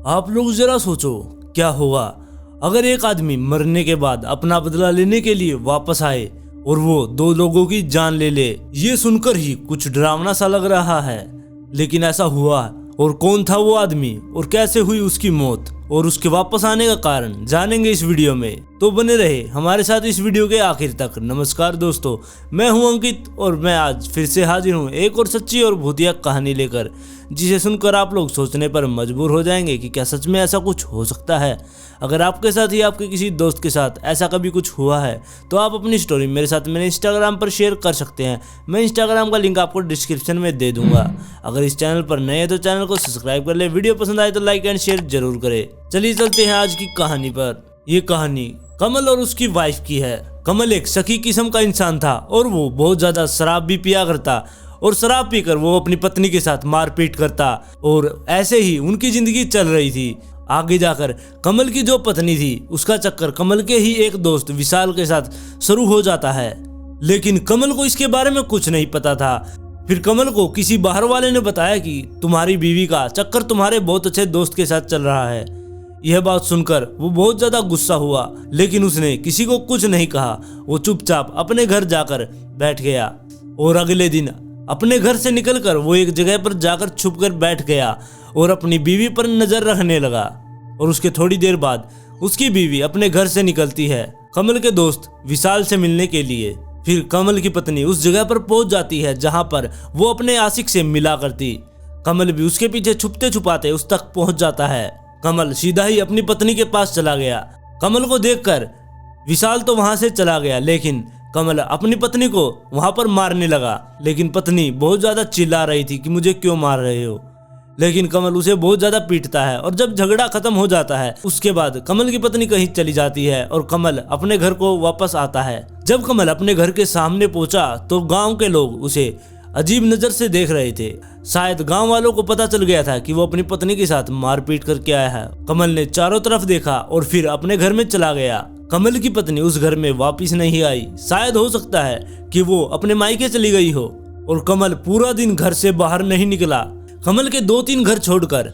आप लोग जरा सोचो, क्या होगा अगर एक आदमी मरने के बाद अपना बदला लेने के लिए वापस आए और वो दो लोगों की जान ले ले। ये सुनकर ही कुछ डरावना सा लग रहा है, लेकिन ऐसा हुआ। और कौन था वो आदमी और कैसे हुई उसकी मौत और उसके वापस आने का कारण जानेंगे इस वीडियो में। तो बने रहे हमारे साथ इस वीडियो के आखिर तक। नमस्कार दोस्तों, मैं हूं अंकित और मैं आज फिर से हाजिर हूं एक और सच्ची और भूतिया कहानी लेकर, जिसे सुनकर आप लोग सोचने पर मजबूर हो जाएंगे कि क्या सच में ऐसा कुछ हो सकता है। अगर आपके साथ या आपके किसी दोस्त के साथ ऐसा कभी कुछ हुआ है तो आप अपनी स्टोरी मेरे साथ मेरे इंस्टाग्राम पर शेयर कर सकते हैं। मैं इंस्टाग्राम का लिंक आपको डिस्क्रिप्शन में दे दूंगा। अगर इस चैनल पर नए हैं तो चैनल को सब्सक्राइब कर ले। वीडियो पसंद आए तो लाइक एंड शेयर जरूर करें। चलिए चलते हैं आज की कहानी पर। ये कहानी कमल और उसकी वाइफ की है। कमल एक शकी किस्म का इंसान था और वो बहुत ज्यादा शराब भी पिया करता और शराब पीकर वो अपनी पत्नी के साथ मारपीट करता और ऐसे ही उनकी जिंदगी चल रही थी। आगे जाकर कमल की जो पत्नी थी उसका चक्कर कमल के ही एक दोस्त विशाल के साथ शुरू हो जाता है, लेकिन कमल को इसके बारे में कुछ नहीं पता था। फिर कमल को किसी बाहर वाले ने बताया कि तुम्हारी बीवी का चक्कर तुम्हारे बहुत अच्छे दोस्त के साथ चल रहा है। यह बात सुनकर वो बहुत ज्यादा गुस्सा हुआ, लेकिन उसने किसी को कुछ नहीं कहा। वो चुपचाप अपने घर जाकर बैठ गया और अगले दिन अपने घर से निकलकर वो एक जगह पर जाकर छुप कर बैठ गया और अपनी बीवी पर नजर रखने लगा। और उसके थोड़ी देर बाद उसकी बीवी अपने घर से निकलती है कमल के दोस्त विशाल से मिलने के लिए। फिर कमल की पत्नी उस जगह पर पहुंच जाती है जहां पर वो अपने आशिक से मिला करती। कमल भी उसके पीछे छुपते छुपाते उस तक पहुंच जाता है। कमल सीधा ही अपनी पत्नी के पास चला गया। कमल को देखकर विशाल तो वहां से चला गया, लेकिन कमल अपनी पत्नी को वहां पर मारने लगा। लेकिन पत्नी बहुत ज्यादा चिल्ला रही थी कि मुझे क्यों मार रहे हो। लेकिन कमल उसे बहुत ज्यादा पीटता है और जब झगड़ा खत्म हो जाता है उसके बाद कमल की पत्नी कहीं चली जाती है और कमल अपने घर को वापस आता है। जब कमल अपने घर के सामने पहुंचा तो गांव के लोग उसे अजीब नजर से देख रहे थे। शायद गांव वालों को पता चल गया था कि वो अपनी पत्नी के साथ मारपीट करके आया है। कमल ने चारों तरफ देखा और फिर अपने घर में चला गया। कमल की पत्नी उस घर में वापस नहीं आई। शायद हो सकता है कि वो अपने मायके चली गई हो। और कमल पूरा दिन घर से बाहर नहीं निकला। कमल के 2-3 घर छोड़कर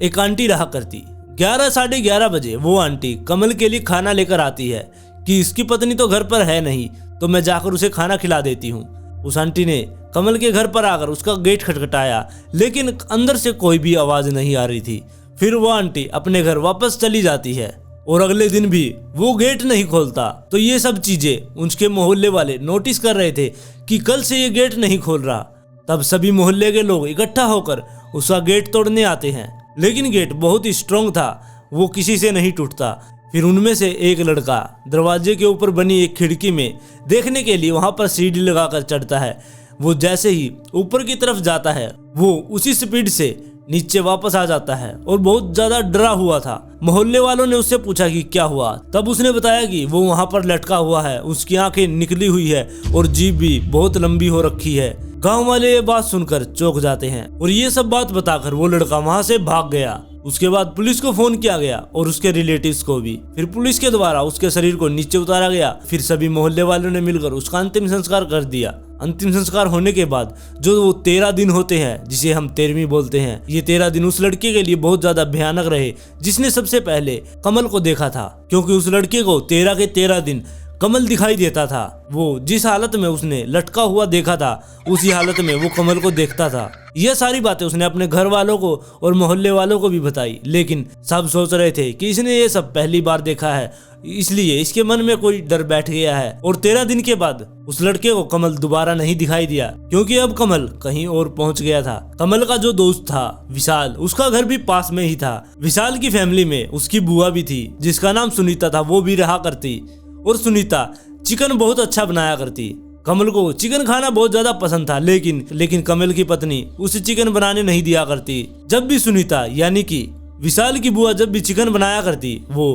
एक आंटी रहा करती। 11 साढ़े 11 बजे वो आंटी कमल के लिए खाना लेकर आती है कि इसकी पत्नी तो घर पर है नहीं, तो मैं जाकर उसे खाना खिला देती हूँ। उस आंटी ने कमल के घर पर आकर उसका गेट खटखटाया, लेकिन अंदर से कोई भी आवाज नहीं आ रही थी। फिर वो आंटी अपने घर वापस चली जाती है और अगले दिन भी वो गेट नहीं खोलता। तो ये सब चीजें उसके मोहल्ले वाले नोटिस कर रहे थे कि कल से ये गेट नहीं खोल रहा। तब सभी मोहल्ले के लोग इकट्ठा होकर उसका गेट तोड़ने आते हैं, लेकिन गेट बहुत ही स्ट्रांग था, वो किसी से नहीं टूटता। फिर उनमें से एक लड़का दरवाजे के ऊपर बनी एक खिड़की में देखने के लिए वहां पर सीढ़ी लगाकर चढ़ता है। वो जैसे ही ऊपर की तरफ जाता है वो उसी स्पीड से नीचे वापस आ जाता है और बहुत ज्यादा डरा हुआ था। मोहल्ले वालों ने उससे पूछा कि क्या हुआ। तब उसने बताया कि वो वहां पर लटका हुआ है, उसकी आंखें निकली हुई है और जीभ भी बहुत लंबी हो रखी है। गांव वाले ये बात सुनकर चौंक जाते हैं और ये सब बात बताकर वो लड़का वहां से भाग गया। उसके बाद पुलिस को फोन किया गया और उसके रिलेटिव्स को भी। फिर पुलिस के द्वारा उसके शरीर को नीचे उतारा गया। फिर सभी मोहल्ले वालों ने मिलकर उसका अंतिम संस्कार कर दिया। अंतिम संस्कार होने के बाद जो वो 13 दिन होते हैं, जिसे हम 13वीं बोलते हैं, ये 13 दिन उस लड़के के लिए बहुत ज्यादा भयानक रहे जिसने सबसे पहले कमल को देखा था, क्योंकि उस लड़के को 13 के 13 दिन कमल दिखाई देता था। वो जिस हालत में उसने लटका हुआ देखा था उसी हालत में वो कमल को देखता था। यह सारी बातें उसने अपने घर वालों को और मोहल्ले वालों को भी बताई, लेकिन सब सोच रहे थे कि इसने ये सब पहली बार देखा है, इसलिए इसके मन में कोई डर बैठ गया है। और 13 दिन के बाद उस लड़के को कमल दोबारा नहीं दिखाई दिया, क्योंकि अब कमल कहीं और पहुंच गया था। कमल का जो दोस्त था विशाल, उसका घर भी पास में ही था। विशाल की फैमिली में उसकी बुआ भी थी जिसका नाम सुनीता था, वो भी रहा करती। और सुनीता चिकन बहुत अच्छा बनाया करती। कमल को चिकन खाना बहुत ज्यादा पसंद था, लेकिन कमल की पत्नी उसे चिकन बनाने नहीं दिया करती। जब भी सुनीता यानी कि विशाल की बुआ जब भी चिकन बनाया करती वो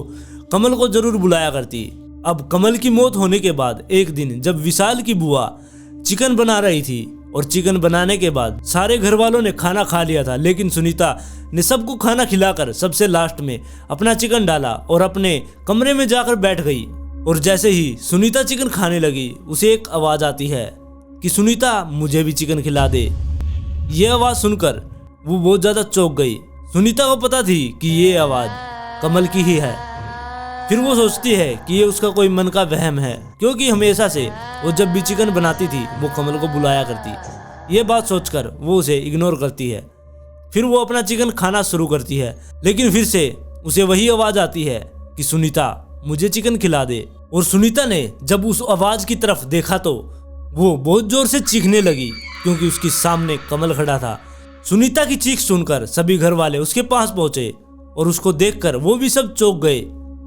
कमल को जरूर बुलाया करती। अब कमल की मौत होने के बाद एक दिन जब विशाल की बुआ चिकन बना रही थी और चिकन बनाने के बाद सारे घर वालों ने खाना खा लिया था, लेकिन सुनीता ने सबको खाना खिलाकर सबसे लास्ट में अपना चिकन डाला और अपने कमरे में जाकर बैठ गई। और जैसे ही सुनीता चिकन खाने लगी उसे एक आवाज आती है कि सुनीता मुझे भी चिकन खिला दे। यह आवाज सुनकर वो बहुत ज्यादा चौंक गई। सुनीता को पता थी कि ये आवाज कमल की ही है। फिर वो सोचती है कि ये उसका कोई मन का वहम है, क्योंकि हमेशा से वो जब भी चिकन बनाती थी वो कमल को बुलाया करती। ये बात सोचकर वो उसे इग्नोर करती है। फिर वो अपना चिकन खाना शुरू करती है, लेकिन फिर से उसे वही आवाज आती है कि सुनीता मुझे चिकन खिला दे। और सुनीता ने जब उस आवाज की तरफ देखा तो वो बहुत जोर से चीखने लगी, क्योंकि उसके सामने कमल खड़ा था। सुनीता की चीख सुनकर सभी घर वाले उसके पास पहुंचे और उसको देखकर वो भी सब चौंक गए,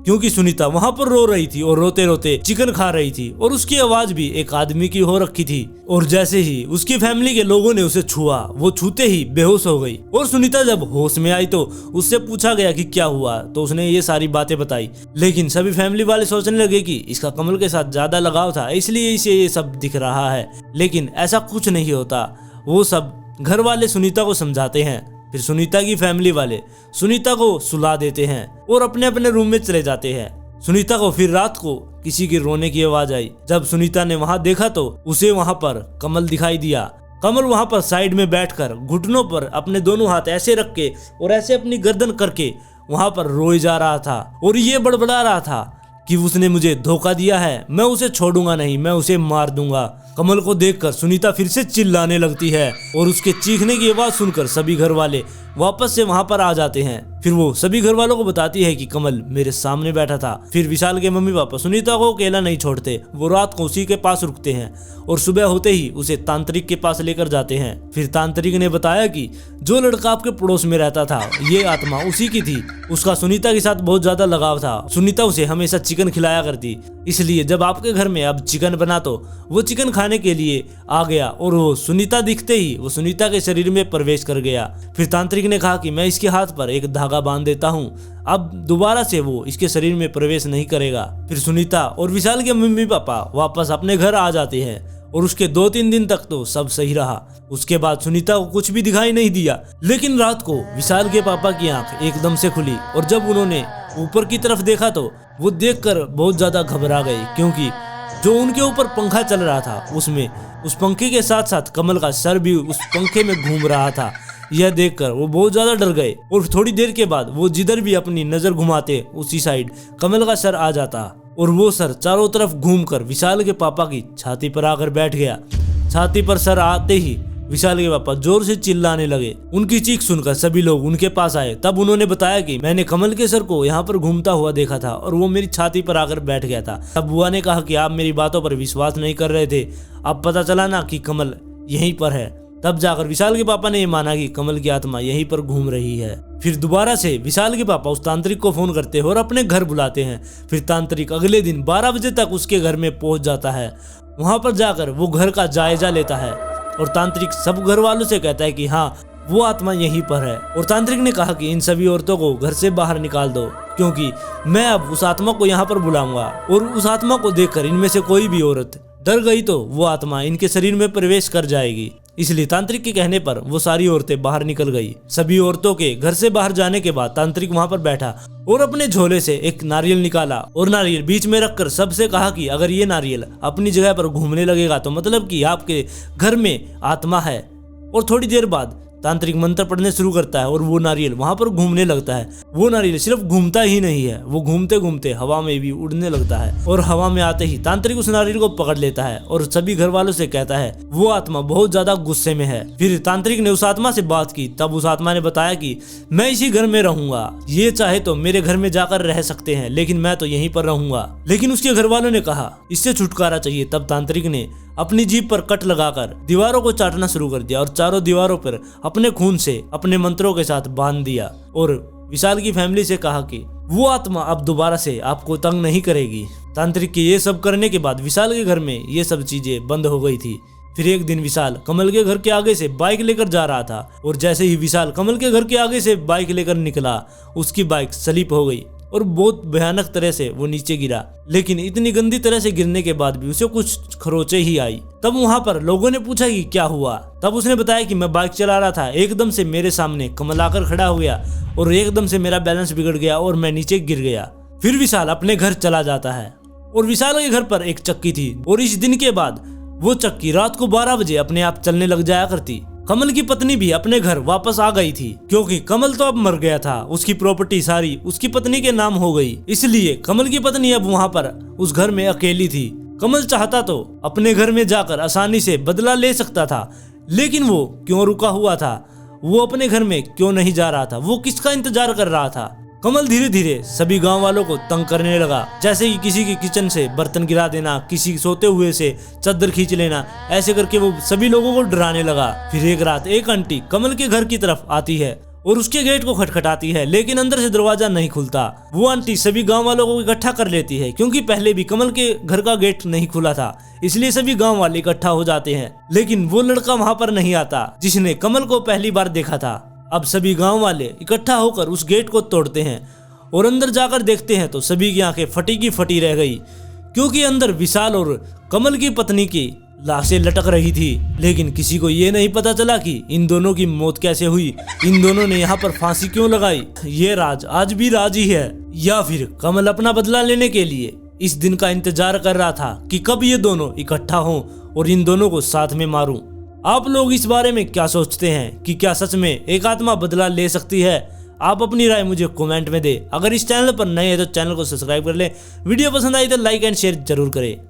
क्योंकि सुनीता वहां पर रो रही थी और रोते रोते चिकन खा रही थी और उसकी आवाज भी एक आदमी की हो रखी थी। और जैसे ही उसकी फैमिली के लोगों ने उसे छुआ, वो छूते ही बेहोश हो गई। और सुनीता जब होश में आई तो उससे पूछा गया कि क्या हुआ, तो उसने ये सारी बातें बताई। लेकिन सभी फैमिली वाले सोचने लगे कि इसका कमल के साथ ज्यादा लगाव था, इसलिए इसे ये सब दिख रहा है। लेकिन ऐसा कुछ नहीं होता। वो सब घर वाले सुनीता को समझाते हैं। फिर सुनीता की फैमिली वाले सुनीता को सुला देते हैं और अपने अपने रूम में चले जाते हैं। सुनीता को फिर रात को किसी के रोने की आवाज आई। जब सुनीता ने वहां देखा तो उसे वहां पर कमल दिखाई दिया। कमल वहां पर साइड में बैठकर घुटनों पर अपने दोनों हाथ ऐसे रख के और ऐसे अपनी गर्दन करके वहां पर रोए जा रहा था और ये बड़बड़ा रहा था कि उसने मुझे धोखा दिया है, मैं उसे छोड़ूंगा नहीं, मैं उसे मार दूंगा। कमल को देखकर सुनीता फिर से चिल्लाने लगती है और उसके चीखने की आवाज सुनकर सभी घर वाले वापस से वहां पर आ जाते हैं। फिर वो सभी घर वालों को बताती है कि कमल मेरे सामने बैठा था। फिर विशाल के मम्मी पापा सुनीता को अकेला नहीं छोड़ते, वो रात को उसी के पास रुकते हैं और सुबह होते ही उसे तांत्रिक के पास लेकर जाते हैं। फिर तांत्रिक ने बताया कि जो लड़का आपके पड़ोस में रहता था ये आत्मा उसी की थी, उसका सुनीता के साथ बहुत ज्यादा लगाव था। सुनीता उसे हमेशा चिकन खिलाया करती, इसलिए जब आपके घर में अब चिकन बना तो वो चिकन खाने के लिए आ गया और वो सुनीता दिखते ही वो सुनीता के शरीर में प्रवेश कर गया। फिर तांत्रिक ने कहा कि मैं इसके हाथ पर एक धागा बांध देता हूँ, अब दोबारा से वो इसके शरीर में प्रवेश नहीं करेगा। फिर सुनीता और विशाल के मम्मी पापा वापस अपने घर आ जाते हैं और उसके 2-3 दिन तक तो सब सही रहा। उसके बाद सुनीता को कुछ भी दिखाई नहीं दिया। लेकिन रात को विशाल के पापा की आंख एकदम से खुली और जब उन्होंने ऊपर की तरफ देखा तो वो देखकर बहुत ज्यादा घबरा गए, क्योंकि जो उनके ऊपर पंखा चल रहा था उसमें उस पंखे के साथ साथ कमल का सर भी उस पंखे में घूम रहा था। यह देखकर वो बहुत ज्यादा डर गए और थोड़ी देर के बाद वो जिधर भी अपनी नजर घुमाते उसी साइड कमल का सर आ जाता और वो सर चारों तरफ घूमकर विशाल के पापा की छाती पर आकर बैठ गया। छाती पर सर आते ही विशाल के पापा जोर से चिल्लाने लगे। उनकी चीख सुनकर सभी लोग उनके पास आए। तब उन्होंने बताया कि मैंने कमल के सर को यहाँ पर घूमता हुआ देखा था और वो मेरी छाती पर आकर बैठ गया था। तब बुआ ने कहा कि आप मेरी बातों पर विश्वास नहीं कर रहे थे, अब पता चला ना कि कमल यहीं पर है। तब जाकर विशाल के पापा ने ये माना कि कमल की आत्मा यहीं पर घूम रही है। फिर दोबारा से विशाल के पापा उस तांत्रिक को फोन करते हैं और अपने घर बुलाते हैं। फिर तांत्रिक अगले दिन 12 बजे तक उसके घर में पहुंच जाता है। वहां पर जाकर वो घर का जायजा लेता है और तांत्रिक सब घर वालों से कहता है कि हाँ वो आत्मा यहीं पर है। और तांत्रिक ने कहा कि इन सभी औरतों को घर से बाहर निकाल दो, क्योंकि मैं अब उस आत्मा को यहाँ पर बुलाऊंगा और उस आत्मा को देखकर इनमें से कोई भी औरत डर गई तो वो आत्मा इनके शरीर में प्रवेश कर जाएगी। इसलिए तांत्रिक के कहने पर वो सारी औरतें बाहर निकल गई। सभी औरतों के घर से बाहर जाने के बाद तांत्रिक वहां पर बैठा और अपने झोले से एक नारियल निकाला और नारियल बीच में रखकर सबसे कहा कि अगर ये नारियल अपनी जगह पर घूमने लगेगा तो मतलब कि आपके घर में आत्मा है। और थोड़ी देर बाद तांत्रिक मंत्र पढ़ने शुरू करता है और वो नारियल वहां पर घूमने लगता है। वो नारियल सिर्फ घूमता ही नहीं है, वो घूमते घूमते हवा में भी उड़ने लगता है और हवा में आते ही तांत्रिक उस नारियल को पकड़ लेता है और सभी घर वालों से कहता है वो आत्मा बहुत ज्यादा गुस्से में है। फिर तांत्रिक ने उस आत्मा से बात की। तब उस आत्मा ने बताया कि मैं इसी घर में रहूंगा, ये चाहे तो मेरे घर में जाकर रह सकते हैं, लेकिन मैं तो यहीं पर रहूंगा। लेकिन उसके घर वालों ने कहा इससे छुटकारा चाहिए। तब तांत्रिक ने अपनी जीभ पर कट लगाकर दीवारों को चाटना शुरू कर दिया और चारों दीवारों पर अपने खून से अपने मंत्रों के साथ बांध दिया और विशाल की फैमिली से कहा कि वो आत्मा अब दोबारा से आपको तंग नहीं करेगी। तांत्रिक के ये सब करने के बाद विशाल के घर में ये सब चीजें बंद हो गई थी। फिर एक दिन विशाल कमल के घर के आगे से बाइक लेकर जा रहा था और जैसे ही विशाल कमल के घर के आगे से बाइक लेकर निकला उसकी बाइक स्लिप हो गई और बहुत भयानक तरह से वो नीचे गिरा। लेकिन इतनी गंदी तरह से गिरने के बाद भी उसे कुछ खरोचे ही आई। तब वहां पर लोगों ने पूछा कि क्या हुआ। तब उसने बताया कि मैं बाइक चला रहा था, एकदम से मेरे सामने कमल आकर खड़ा हो गया और एकदम से मेरा बैलेंस बिगड़ गया और मैं नीचे गिर गया। फिर विशाल अपने घर चला जाता है और विशाल के घर पर एक चक्की थी और इस दिन के बाद वो चक्की रात को 12 बजे अपने आप चलने लग जाया करती। कमल की पत्नी भी अपने घर वापस आ गई थी, क्योंकि कमल तो अब मर गया था। उसकी प्रॉपर्टी सारी उसकी पत्नी के नाम हो गई, इसलिए कमल की पत्नी अब वहाँ पर उस घर में अकेली थी। कमल चाहता तो अपने घर में जाकर आसानी से बदला ले सकता था, लेकिन वो क्यों रुका हुआ था? वो अपने घर में क्यों नहीं जा रहा था? वो किसका इंतजार कर रहा था? कमल धीरे धीरे सभी गांव वालों को तंग करने लगा, जैसे कि किसी की किचन से बर्तन गिरा देना, किसी सोते हुए से चादर खींच लेना। ऐसे करके वो सभी लोगों को डराने लगा। फिर एक रात एक आंटी कमल के घर की तरफ आती है और उसके गेट को खटखटाती है, लेकिन अंदर से दरवाजा नहीं खुलता। वो आंटी सभी गांव वालों को इकट्ठा कर लेती है, क्योंकि पहले भी कमल के घर का गेट नहीं खुला था, इसलिए सभी गांव वाले इकट्ठा हो जाते हैं। लेकिन वो लड़का वहां पर नहीं आता जिसने कमल को पहली बार देखा था। अब सभी गांव वाले इकट्ठा होकर उस गेट को तोड़ते हैं और अंदर जाकर देखते हैं तो सभी की आंखें फटी की फटी रह गई, क्योंकि अंदर विशाल और कमल की पत्नी की लाशें लटक रही थी। लेकिन किसी को ये नहीं पता चला कि इन दोनों की मौत कैसे हुई, इन दोनों ने यहाँ पर फांसी क्यों लगाई। ये राज आज भी राज ही है, या फिर कमल अपना बदला लेने के लिए इस दिन का इंतजार कर रहा था कि कब ये दोनों इकट्ठा हों और इन दोनों को साथ में मारूं। आप लोग इस बारे में क्या सोचते हैं कि क्या सच में एक आत्मा बदला ले सकती है? आप अपनी राय मुझे कमेंट में दें। अगर इस चैनल पर नए हैं तो चैनल को सब्सक्राइब कर लें। वीडियो पसंद आई तो लाइक एंड शेयर जरूर करें।